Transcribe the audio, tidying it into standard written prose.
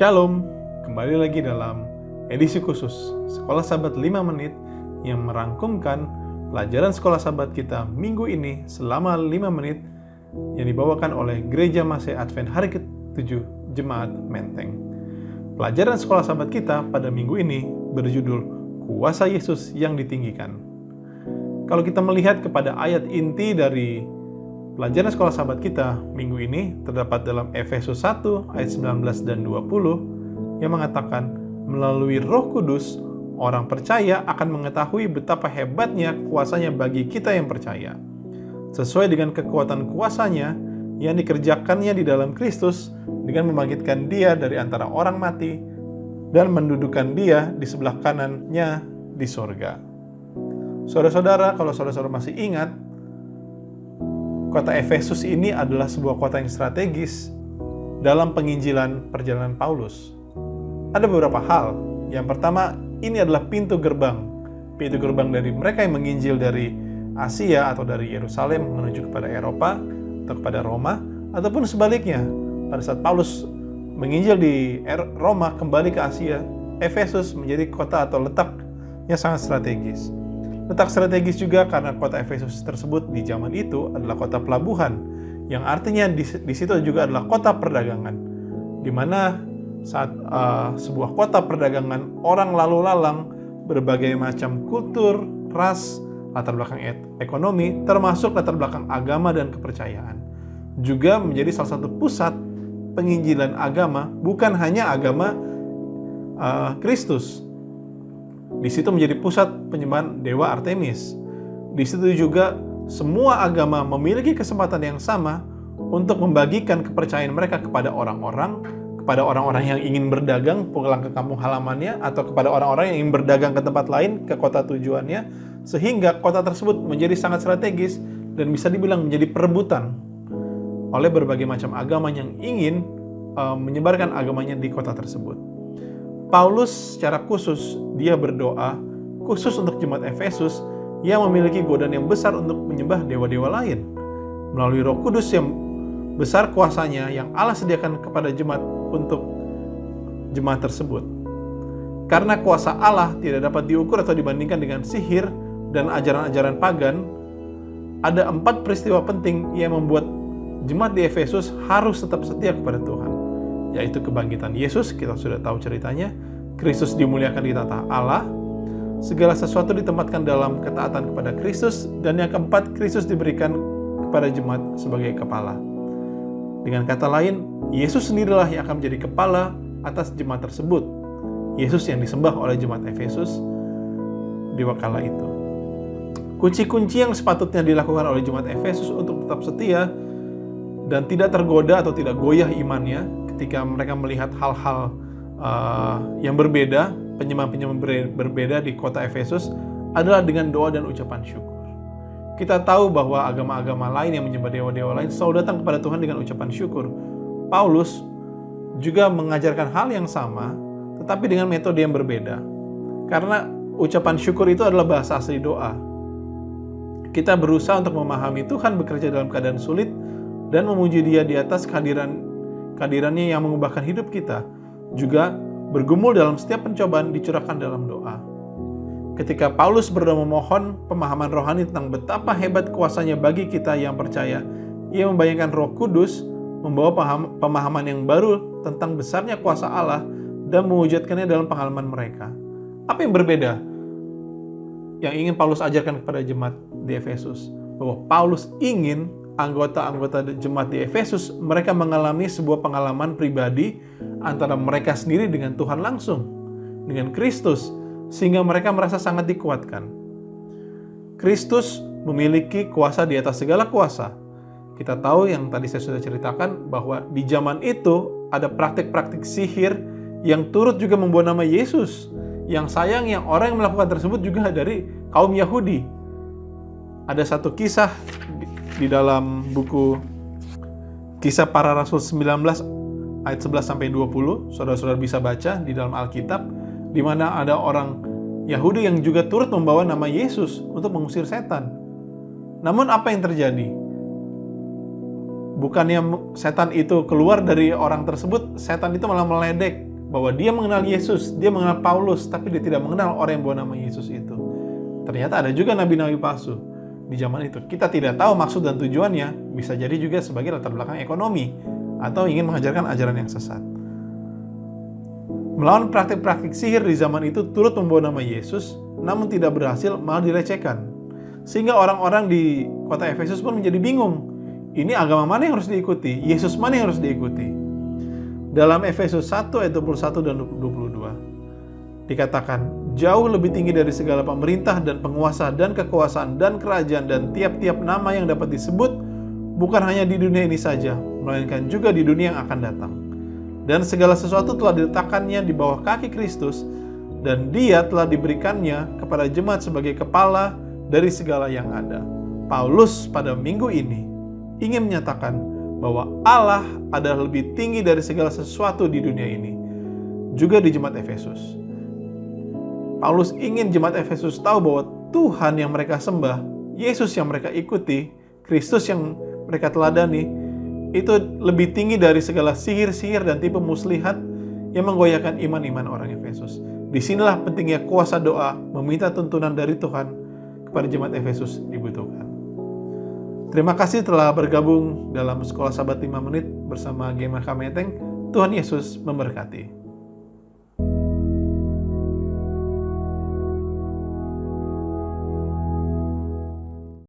Shalom, kembali lagi dalam edisi khusus Sekolah Sabat 5 Menit yang merangkumkan pelajaran Sekolah Sabat kita minggu ini selama 5 menit yang dibawakan oleh Gereja Masih Advent Hari ke-7 Jemaat Menteng. Pelajaran Sekolah Sabat kita pada minggu ini berjudul Kuasa Yesus yang Ditinggikan. Kalau kita melihat kepada ayat inti dari pelajaran Sekolah Sabat kita minggu ini terdapat dalam Efesus 1 ayat 19 dan 20 yang mengatakan melalui Roh Kudus orang percaya akan mengetahui betapa hebatnya kuasanya bagi kita yang percaya. Sesuai dengan kekuatan kuasanya yang dikerjakannya di dalam Kristus dengan membangkitkan dia dari antara orang mati dan mendudukan dia di sebelah kanannya di sorga. Saudara-saudara, kalau saudara-saudara masih ingat, kota Efesus ini adalah sebuah kota yang strategis dalam penginjilan perjalanan Paulus. Ada beberapa hal. Yang pertama, ini adalah pintu gerbang. Pintu gerbang dari mereka yang menginjil dari Asia atau dari Yerusalem menuju kepada Eropa atau kepada Roma, ataupun sebaliknya. Pada saat Paulus menginjil di Roma kembali ke Asia, Efesus menjadi kota atau letak yang sangat strategis. Letak strategis juga karena kota Efesus tersebut di zaman itu adalah kota pelabuhan, yang artinya di situ juga adalah kota perdagangan, di mana saat sebuah kota perdagangan orang lalu lalang berbagai macam kultur, ras, latar belakang ekonomi, termasuk latar belakang agama dan kepercayaan, juga menjadi salah satu pusat penginjilan agama, bukan hanya agama Kristus. Di situ menjadi pusat penyembahan dewa Artemis. Di situ juga semua agama memiliki kesempatan yang sama untuk membagikan kepercayaan mereka kepada orang-orang yang ingin berdagang pulang ke kampung halamannya, atau kepada orang-orang yang ingin berdagang ke tempat lain, ke kota tujuannya, sehingga kota tersebut menjadi sangat strategis dan bisa dibilang menjadi perebutan oleh berbagai macam agama yang ingin menyebarkan agamanya di kota tersebut. Paulus secara khusus, dia berdoa khusus untuk jemaat Efesus yang memiliki godaan yang besar untuk menyembah dewa-dewa lain. Melalui Roh Kudus yang besar kuasanya yang Allah sediakan kepada jemaat untuk jemaat tersebut. Karena kuasa Allah tidak dapat diukur atau dibandingkan dengan sihir dan ajaran-ajaran pagan, ada 4 peristiwa penting yang membuat jemaat di Efesus harus tetap setia kepada Tuhan. Yaitu kebangkitan Yesus, kita sudah tahu ceritanya. Kristus dimuliakan di tata Allah. Segala sesuatu ditempatkan dalam ketaatan kepada Kristus. Dan yang keempat, Kristus diberikan kepada jemaat sebagai kepala. Dengan kata lain, Yesus sendirilah yang akan menjadi kepala atas jemaat tersebut. Yesus yang disembah oleh jemaat Efesus di wakala itu. Kunci-kunci yang sepatutnya dilakukan oleh jemaat Efesus untuk tetap setia dan tidak tergoda atau tidak goyah imannya ketika mereka melihat hal-hal yang berbeda, penyembah-penyembah berbeda di kota Efesus, adalah dengan doa dan ucapan syukur. Kita tahu bahwa agama-agama lain yang menyembah dewa-dewa lain selalu datang kepada Tuhan dengan ucapan syukur. Paulus juga mengajarkan hal yang sama, tetapi dengan metode yang berbeda. Karena ucapan syukur itu adalah bahasa asli doa. Kita berusaha untuk memahami Tuhan bekerja dalam keadaan sulit dan memuji Dia di atas kehadirannya yang mengubahkan hidup kita, juga bergumul dalam setiap pencobaan dicurahkan dalam doa. Ketika Paulus berdoa memohon pemahaman rohani tentang betapa hebat kuasanya bagi kita yang percaya, ia membayangkan Roh Kudus membawa pemahaman yang baru tentang besarnya kuasa Allah dan mewujudkannya dalam pengalaman mereka. Apa yang berbeda yang ingin Paulus ajarkan kepada jemaat di Efesus? Bahwa Paulus ingin anggota-anggota jemaat di Efesus mereka mengalami sebuah pengalaman pribadi antara mereka sendiri dengan Tuhan langsung, dengan Kristus, sehingga mereka merasa sangat dikuatkan. Kristus memiliki kuasa di atas segala kuasa. Kita tahu yang tadi saya sudah ceritakan bahwa di zaman itu ada praktik-praktik sihir yang turut juga membawa nama Yesus. Yang sayangnya orang yang melakukan tersebut juga dari kaum Yahudi. Ada satu kisah di dalam buku Kisah Para Rasul 19 ayat 11-20, saudara-saudara bisa baca di dalam Alkitab, di mana ada orang Yahudi yang juga turut membawa nama Yesus untuk mengusir setan. Namun apa yang terjadi? Bukannya setan itu keluar dari orang tersebut, setan itu malah meledek bahwa dia mengenal Yesus, dia mengenal Paulus, tapi dia tidak mengenal orang yang bawa nama Yesus itu. Ternyata ada juga nabi-nabi palsu di zaman itu. Kita tidak tahu maksud dan tujuannya, bisa jadi juga sebagai latar belakang ekonomi, atau ingin mengajarkan ajaran yang sesat. Melawan praktik-praktik sihir di zaman itu turut membawa nama Yesus, namun tidak berhasil, malah dilecehkan. Sehingga orang-orang di kota Efesus pun menjadi bingung. Ini agama mana yang harus diikuti? Yesus mana yang harus diikuti? Dalam Efesus 1 ayat 21 dan 22 dikatakan, jauh lebih tinggi dari segala pemerintah dan penguasa dan kekuasaan dan kerajaan dan tiap-tiap nama yang dapat disebut, bukan hanya di dunia ini saja, melainkan juga di dunia yang akan datang. Dan segala sesuatu telah diletakkannya di bawah kaki Kristus, dan dia telah diberikannya kepada jemaat sebagai kepala dari segala yang ada. Paulus pada minggu ini ingin menyatakan bahwa Allah adalah lebih tinggi dari segala sesuatu di dunia ini, juga di jemaat Efesus. Paulus ingin jemaat Efesus tahu bahwa Tuhan yang mereka sembah, Yesus yang mereka ikuti, Kristus yang mereka teladani, itu lebih tinggi dari segala sihir-sihir dan tipu muslihat yang menggoyahkan iman-iman orang Efesus. Disinilah pentingnya kuasa doa, meminta tuntunan dari Tuhan kepada jemaat Efesus dibutuhkan. Terima kasih telah bergabung dalam Sekolah Sabat 5 Menit bersama Gema Kameteng. Tuhan Yesus memberkati.